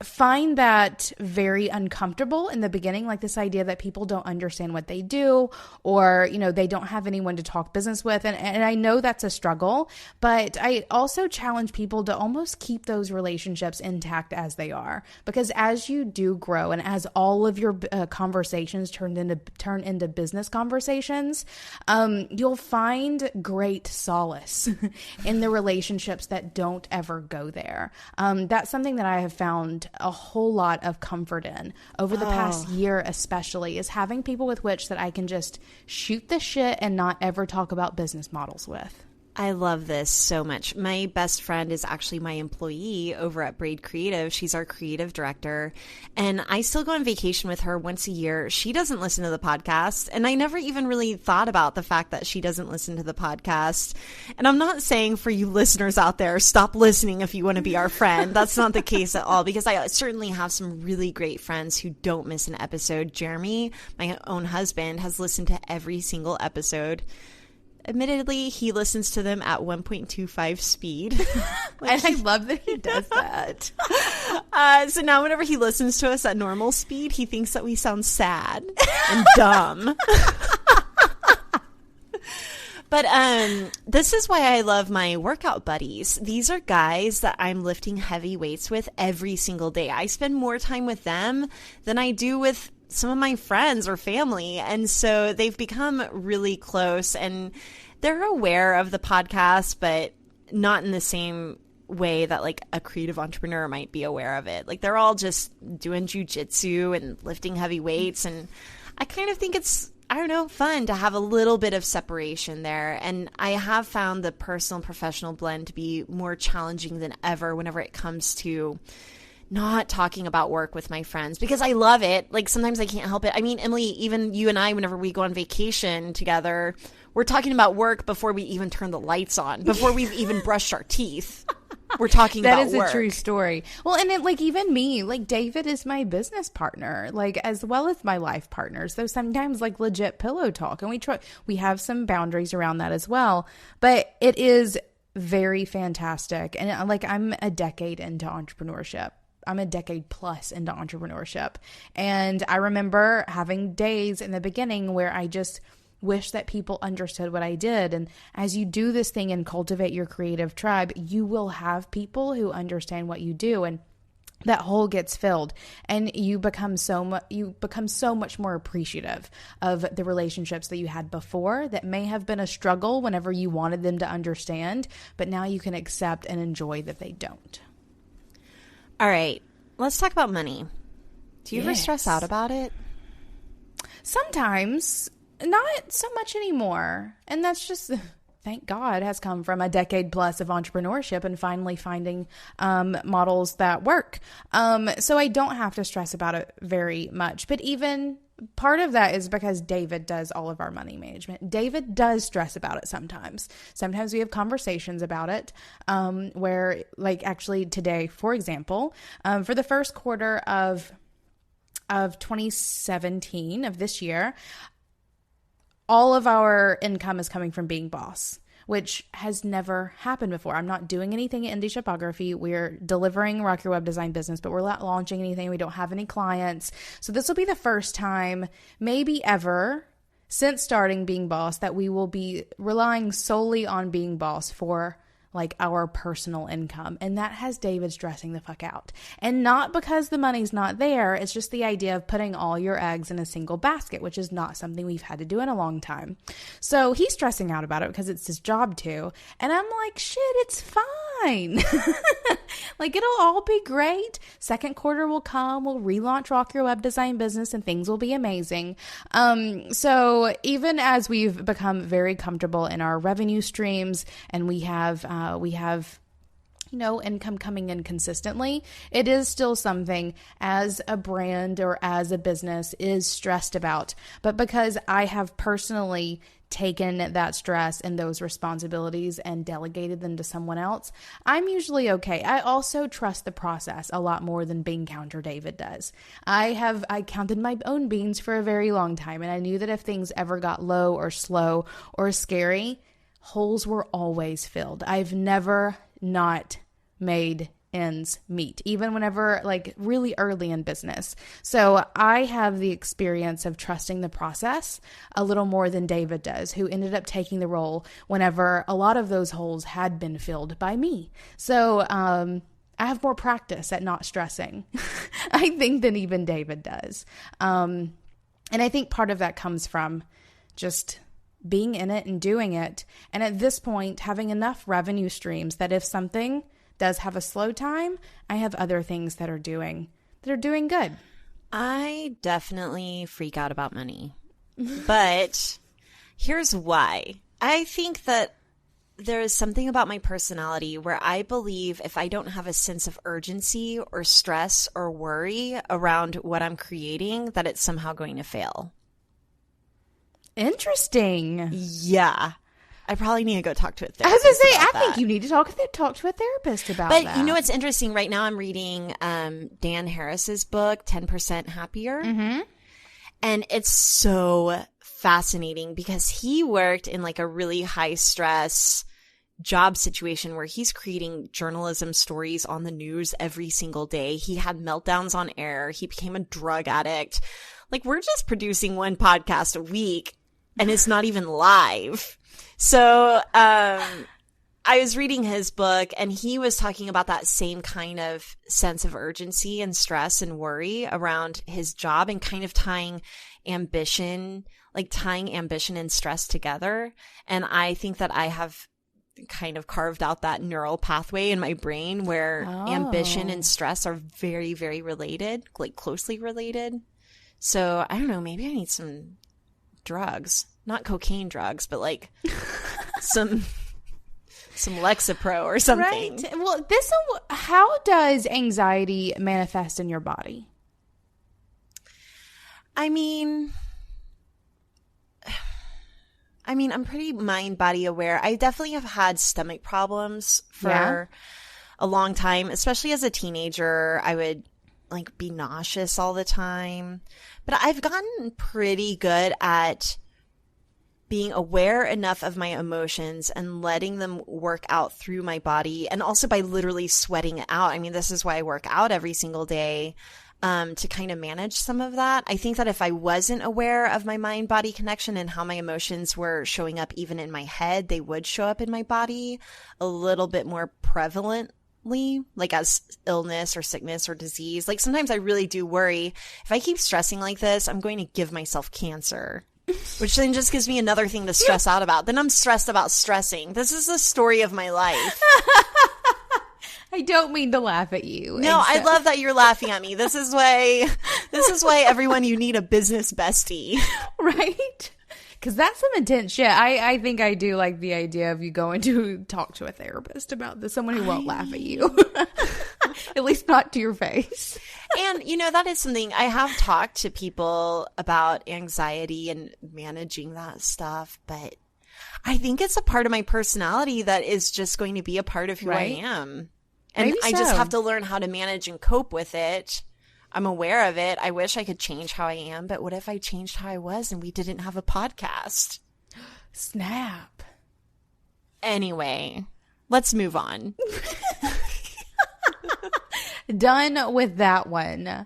find that very uncomfortable in the beginning, like this idea that people don't understand what they do, or, you know, they don't have anyone to talk business with. And I know that's a struggle, but I also challenge people to almost keep those relationships intact as they are, because as you do grow and as all of your conversations turn into business conversations, you'll find great solace in the relationships that don't ever go there. That's something that I have found a whole lot of comfort in over the past year, especially, is having people with which that I can just shoot the shit and not ever talk about business models with. I love this so much. My best friend is actually my employee over at Braid Creative. She's our creative director, and I still go on vacation with her once a year. She doesn't listen to the podcast, and I never even really thought about the fact that she doesn't listen to the podcast. And I'm not saying for you listeners out there, stop listening if you want to be our friend. That's not the case at all, because I certainly have some really great friends who don't miss an episode. Jeremy, my own husband, has listened to every single episode. Admittedly, he listens to them at 1.25 speed. And I love that he does that. So now whenever he listens to us at normal speed, he thinks that we sound sad and dumb. But this is why I love my workout buddies. These are guys that I'm lifting heavy weights with every single day. I spend more time with them than I do with some of my friends or family. And so they've become really close, and they're aware of the podcast, but not in the same way that like a creative entrepreneur might be aware of it. Like they're all just doing jujitsu and lifting heavy weights. And I kind of think it's I don't know, fun to have a little bit of separation there. And I have found the personal and professional blend to be more challenging than ever whenever it comes to not talking about work with my friends, because I love it. Like sometimes I can't help it. I mean, Emily, even you and I, whenever we go on vacation together, we're talking about work before we even turn the lights on, before we've even brushed our teeth. We're talking about work. That is a true story. Well, and it, like, even me, like, David is my business partner, like, as well as my life partner. So sometimes, like, legit pillow talk, and we have some boundaries around that as well. But it is very fantastic. And, like, I'm a decade into entrepreneurship. I'm a decade plus into entrepreneurship. And I remember having days in the beginning where I just wish that people understood what I did. And as you do this thing and cultivate your creative tribe, you will have people who understand what you do, and that hole gets filled, and you become so much more appreciative of the relationships that you had before that may have been a struggle whenever you wanted them to understand, but now you can accept and enjoy that they don't. All right, let's talk about money. Do you ever stress out about it? Sometimes. Not so much anymore. And that's just, thank God, has come from a decade plus of entrepreneurship and finally finding models that work. So I don't have to stress about it very much. But even part of that is because David does all of our money management. David does stress about it sometimes. Sometimes we have conversations about it where, like, actually today, for example, for the first quarter of 2017, of this year, all of our income is coming from being boss, which has never happened before. I'm not doing anything in indie shopography. We're delivering Rock Your Web Design Business, but we're not launching anything. We don't have any clients. So this will be the first time, maybe ever, since starting Being Boss, that we will be relying solely on Being Boss for like our personal income. And that has David stressing the fuck out. And not because the money's not there. It's just the idea of putting all your eggs in a single basket, which is not something we've had to do in a long time. So he's stressing out about it because it's his job too. And I'm like, shit, it's fine. Like, it'll all be great. Second quarter will come. We'll relaunch Rock Your Web Design Business and things will be amazing. So even as we've become very comfortable in our revenue streams and we have income coming in consistently, it is still something as a brand or as a business is stressed about. But because I have personally taken that stress and those responsibilities and delegated them to someone else, I'm usually okay. I also trust the process a lot more than Bean Counter David does. I counted my own beans for a very long time, and I knew that if things ever got low or slow or scary, holes were always filled. I've never not made ends meet, even whenever, like, really early in business. So I have the experience of trusting the process a little more than David does, who ended up taking the role whenever a lot of those holes had been filled by me. So I have more practice at not stressing, I think, than even David does. And I think part of that comes from just being in it and doing it. And at this point, having enough revenue streams that if something does have a slow time, I have other things that are doing good. I definitely freak out about money. But here's why. I think that there is something about my personality where I believe if I don't have a sense of urgency or stress or worry around what I'm creating, that it's somehow going to fail. Interesting. Yeah. I probably need to go talk to a therapist. I was going to say, I think you need to talk to a therapist about that. But you know what's interesting? Right now I'm reading Dan Harris's book, 10% Happier. Mm-hmm. And it's so fascinating because he worked in like a really high stress job situation where he's creating journalism stories on the news every single day. He had meltdowns on air. He became a drug addict. Like, we're just producing one podcast a week and it's not even live. So I was reading his book and he was talking about that same kind of sense of urgency and stress and worry around his job and kind of tying ambition and stress together. And I think that I have kind of carved out that neural pathway in my brain where ambition and stress are very, very related, like closely related. So I don't know, maybe I need some drugs, not cocaine drugs, but like some Lexapro or something. Right. Well, how does anxiety manifest in your body? I mean, I'm pretty mind body aware. I definitely have had stomach problems for a long time, especially as a teenager. I would like be nauseous all the time, but I've gotten pretty good at being aware enough of my emotions and letting them work out through my body, and also by literally sweating it out. I mean, this is why I work out every single day, to kind of manage some of that. I think that if I wasn't aware of my mind-body connection and how my emotions were showing up even in my head, they would show up in my body a little bit more prevalently, like as illness or sickness or disease. Like sometimes I really do worry, if I keep stressing like this, I'm going to give myself cancer. Which then just gives me another thing to stress out about. Then I'm stressed about stressing. This is the story of my life. I don't mean to laugh at you. No, I love that you're laughing at me. This is why everyone, you need a business bestie. Right? Because that's some intense shit. I think I do like the idea of you going to talk to a therapist about this. Someone who won't laugh at you. At least not to your face. And, that is something I have talked to people about, anxiety and managing that stuff. But I think it's a part of my personality that is just going to be a part of who I am. And I just have to learn how to manage and cope with it. I'm aware of it. I wish I could change how I am. But what if I changed how I was and we didn't have a podcast? Snap. Anyway, let's move on. Done with that one.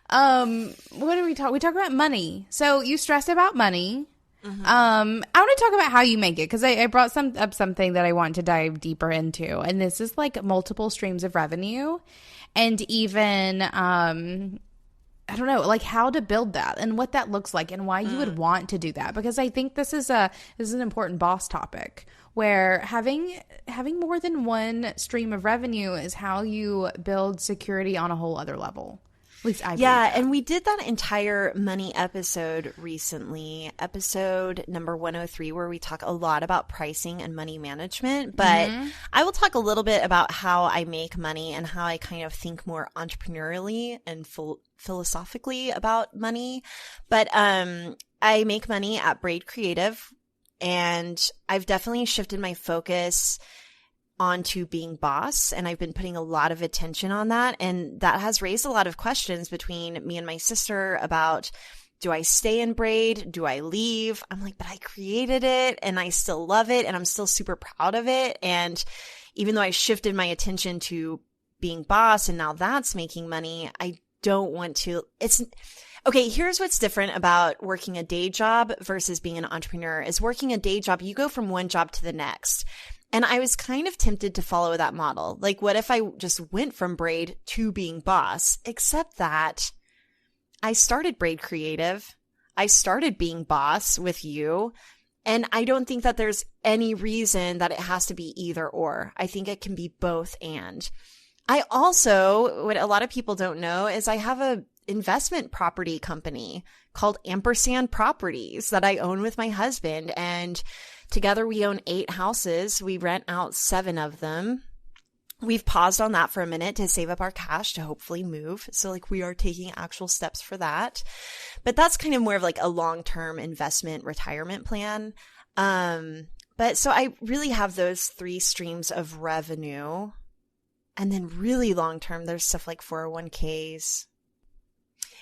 What do we talk? We talk about money. So you stressed about money. Mm-hmm. I want to talk about how you make it, because I brought up something that I want to dive deeper into, and this is like multiple streams of revenue, and even I don't know, like how to build that and what that looks like and why you would want to do that, because I think this is an important boss topic, where having more than one stream of revenue is how you build security on a whole other level. At least I believe that. And we did that entire money episode recently, episode number 103, where we talk a lot about pricing and money management. But I will talk a little bit about how I make money and how I kind of think more entrepreneurially and philosophically about money. But I make money at Braid Creative, and I've definitely shifted my focus onto being boss, and I've been putting a lot of attention on that, and that has raised a lot of questions between me and my sister about, do I stay in Braid? Do I leave? I'm like, but I created it and I still love it and I'm still super proud of it. And even though I shifted my attention to being boss and now that's making money, I don't want to. Okay, here's what's different about working a day job versus being an entrepreneur. Is working a day job, you go from one job to the next. And I was kind of tempted to follow that model. Like, what if I just went from Braid to being boss? Except that I started Braid Creative. I started being boss with you. And I don't think that there's any reason that it has to be either or. I think it can be both and. I also, what a lot of people don't know is I have a investment property company called Ampersand Properties that I own with my husband. And together we own 8 houses. We rent out 7 of them. We've paused on that for a minute to save up our cash to hopefully move. So like we are taking actual steps for that. But that's kind of more of like a long-term investment retirement plan. But so I really have those 3 streams of revenue. And then really long-term, there's stuff like 401ks.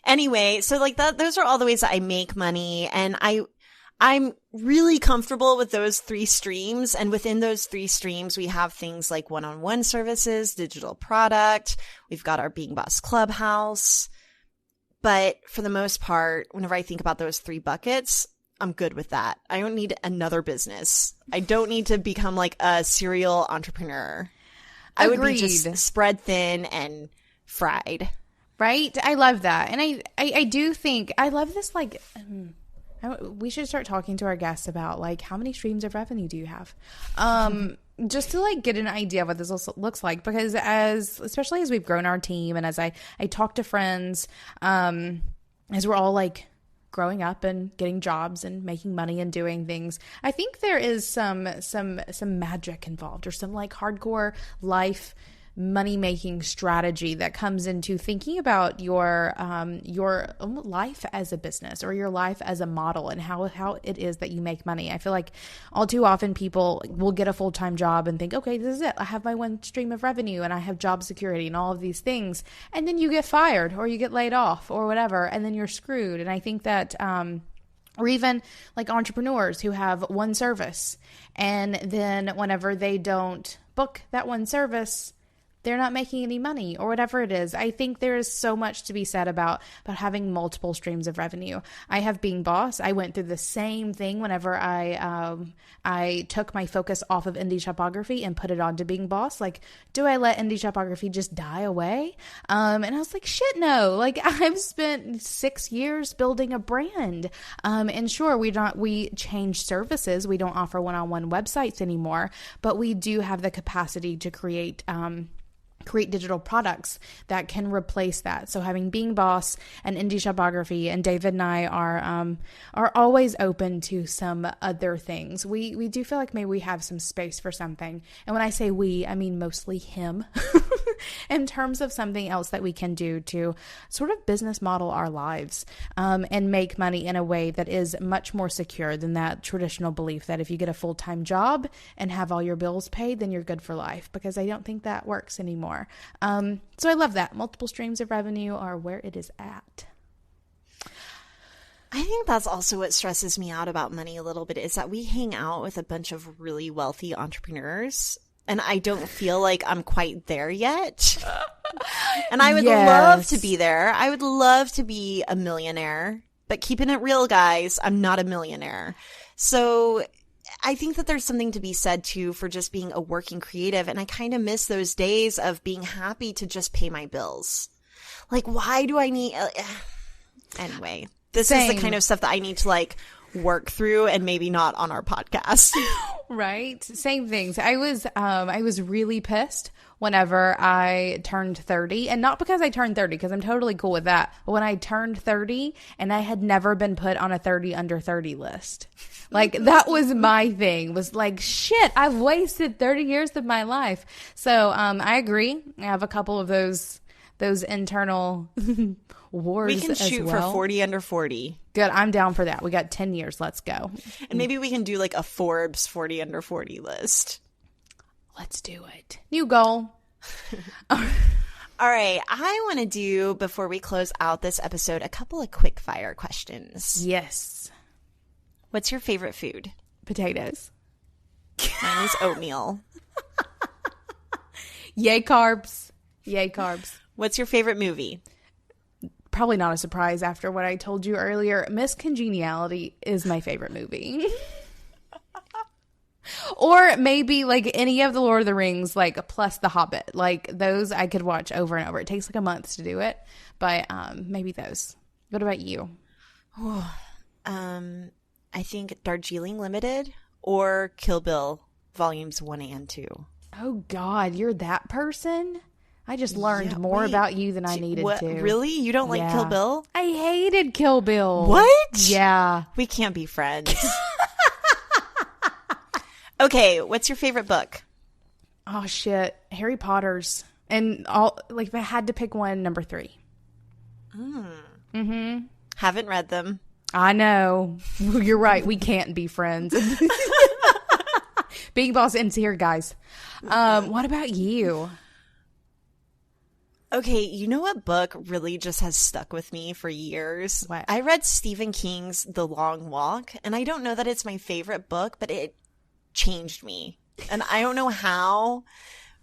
Anyway, so like that, those are all the ways that I make money. And I'm really comfortable with those 3 streams. And within those 3 streams, we have things like one-on-one services, digital product. We've got our Being Boss Clubhouse. But for the most part, whenever I think about those 3 buckets, I'm good with that. I don't need another business. I don't need to become like a serial entrepreneur. I would be just spread thin and fried. Right? I love that. And I do think, I love this, like, we should start talking to our guests about, like, how many streams of revenue do you have? Just to, like, get an idea of what this looks like. Because especially as we've grown our team and as I talk to friends, as we're all, like, growing up and getting jobs and making money and doing things. I think there is some magic involved, or some like hardcore life money-making strategy that comes into thinking about your life as a business, or your life as a model, and how it is that you make money. I feel like all too often people will get a full-time job and think, okay, this is it. I have my one stream of revenue and I have job security and all of these things. And then you get fired, or you get laid off, or whatever, and then you're screwed. And I think that, or even like entrepreneurs who have one service, and then whenever they don't book that one service, they're not making any money, or whatever it is. I think there is so much to be said about having multiple streams of revenue. I have Being Boss. I went through the same thing whenever I took my focus off of indie shopography and put it onto Being Boss. Like, do I let indie shopography just die away? And I was like, shit, no. Like, I've spent 6 years building a brand. And sure, we change services. We don't offer one-on-one websites anymore, but we do have the capacity to create digital products that can replace that. So having Being Boss and indie shopography, and David and I are always open to some other things. We do feel like maybe we have some space for something. And when I say we, I mean mostly him. In terms of something else that we can do to sort of business model our lives, and make money in a way that is much more secure than that traditional belief that if you get a full-time job and have all your bills paid, then you're good for life, because I don't think that works anymore. So I love that. Multiple streams of revenue are where it is at. I think that's also what stresses me out about money a little bit, is that we hang out with a bunch of really wealthy entrepreneurs, and I don't feel like I'm quite there yet. And I would love to be there. I would love to be a millionaire, but keeping it real, guys, I'm not a millionaire. So I think that there's something to be said too for just being a working creative. And I kind of miss those days of being happy to just pay my bills. Like, why do I need, anyway, this is the kind of stuff that I need to like work through, and maybe not on our podcast. Right. Same things. I was really pissed whenever I turned 30, and not because I turned 30, because I'm totally cool with that. But when I turned 30 and I had never been put on a 30 under 30 list, like that was my thing, was like, shit, I've wasted 30 years of my life. So, I agree. I have a couple of those internal wars. We can shoot for 40 under 40. Good. I'm down for that. We got 10 years. Let's go. And maybe we can do like a Forbes 40 under 40 list. Let's do it. New goal. All right. I want to do, before we close out this episode, a couple of quick fire questions. Yes. What's your favorite food? Potatoes. Mine is oatmeal. Yay, carbs. Yay, carbs. What's your favorite movie? Probably not a surprise after what I told you earlier. Miss Congeniality is my favorite movie. Or maybe like any of the Lord of the Rings, like plus The Hobbit. Like those I could watch over and over. It takes like a month to do it, but maybe those. What about you? I think Darjeeling Limited or Kill Bill Volumes 1 and 2. Oh God, you're that person? I just learned more about you than I needed to. Really? You don't like Kill Bill? I hated Kill Bill. What? Yeah. We can't be friends. Okay, what's your favorite book? Oh shit, Harry Potter's. And all, like, if I had to pick one, number 3. Haven't read them. I know. You're right. We can't be friends. Being Boss ends here, guys. What about you? Okay, you know what book really just has stuck with me for years? What? I read Stephen King's The Long Walk, and I don't know that it's my favorite book, but it changed me. And I don't know how,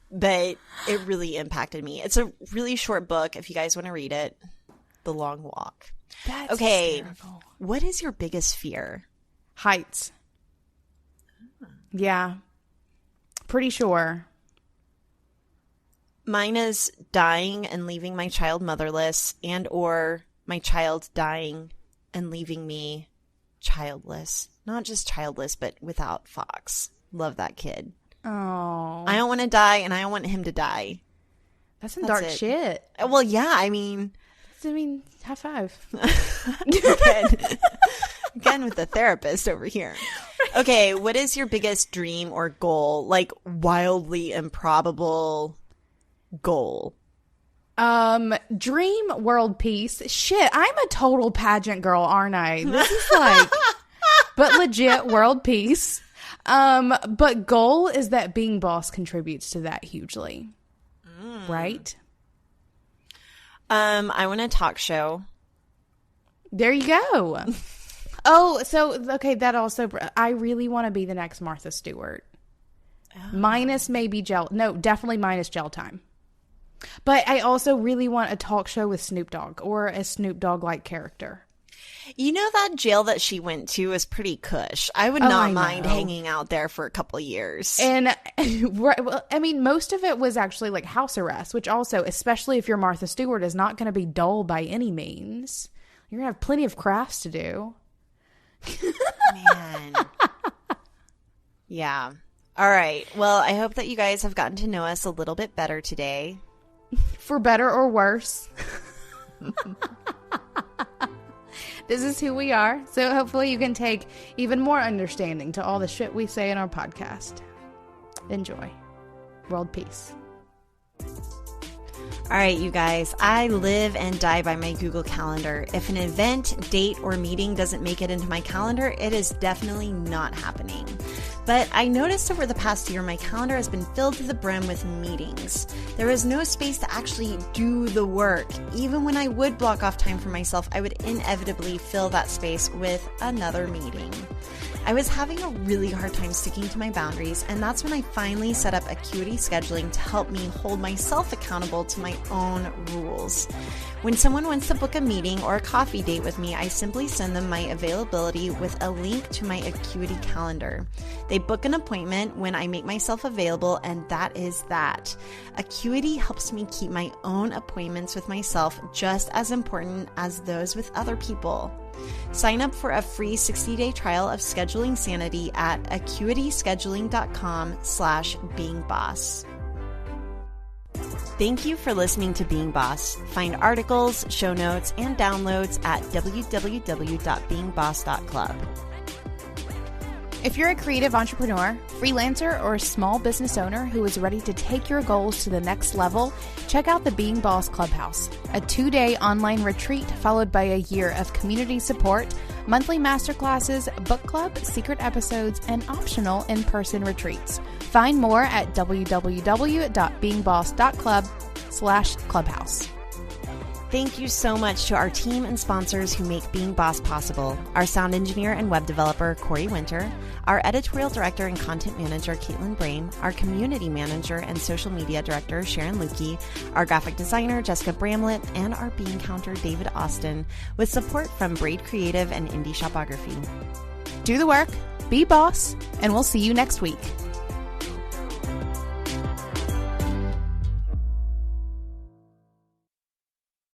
but it really impacted me. It's a really short book if you guys want to read it. The Long Walk. That's okay. hysterical. What is your biggest fear? Heights. Yeah. Pretty sure. Mine is dying and leaving my child motherless, and or my child dying and leaving me childless. Not just childless, but without Fox. Love that kid. Oh. I don't want to die, and I don't want him to die. That's some dark shit. Well, yeah, I mean, high five. Again with the therapist over here. Okay, what is your biggest dream or goal? Like wildly improbable goal? Dream world peace. Shit, I'm a total pageant girl, aren't I? This is like, but legit world peace. But goal is that Being Boss contributes to that hugely. Right? I want a talk show. There you go. Oh, so, okay, that also, I really want to be the next Martha Stewart. Oh. Minus maybe gel. No, definitely minus gel time. But I also really want a talk show with Snoop Dogg or a Snoop Dogg-like character. You know, that jail that she went to was pretty cush. I would not mind hanging out there for a couple years. And, I mean, most of it was actually like house arrest, which also, especially if you're Martha Stewart, is not going to be dull by any means. You're going to have plenty of crafts to do. Man. Yeah. All right. Well, I hope that you guys have gotten to know us a little bit better today. For better or worse. This is who we are. So hopefully you can take even more understanding to all the shit we say in our podcast. Enjoy. World peace. All right, you guys, I live and die by my Google Calendar. If an event, date, or meeting doesn't make it into my calendar, it is definitely not happening. But I noticed over the past year, my calendar has been filled to the brim with meetings. There was no space to actually do the work. Even when I would block off time for myself, I would inevitably fill that space with another meeting. I was having a really hard time sticking to my boundaries, and that's when I finally set up Acuity Scheduling to help me hold myself accountable to my own rules. When someone wants to book a meeting or a coffee date with me, I simply send them my availability with a link to my Acuity calendar. They book an appointment when I make myself available, and that is that. Acuity helps me keep my own appointments with myself just as important as those with other people. Sign up for a free 60-day trial of Scheduling Sanity at acuityscheduling.com/beingboss. Thank you for listening to Being Boss. Find articles, show notes, and downloads at www.beingboss.club. If you're a creative entrepreneur, freelancer, or small business owner who is ready to take your goals to the next level, check out the Being Boss Clubhouse, a 2-day online retreat followed by a year of community support, monthly masterclasses, book club, secret episodes, and optional in-person retreats. Find more at www.beingboss.club/clubhouse. Thank you so much to our team and sponsors who make Being Boss possible. Our sound engineer and web developer, Corey Winter, our editorial director and content manager, Caitlin Brame, our community manager and social media director, Sharon Lukey, our graphic designer, Jessica Bramlett, and our bean counter, David Austin, with support from Braid Creative and Indie Shopography. Do the work, be boss, and we'll see you next week.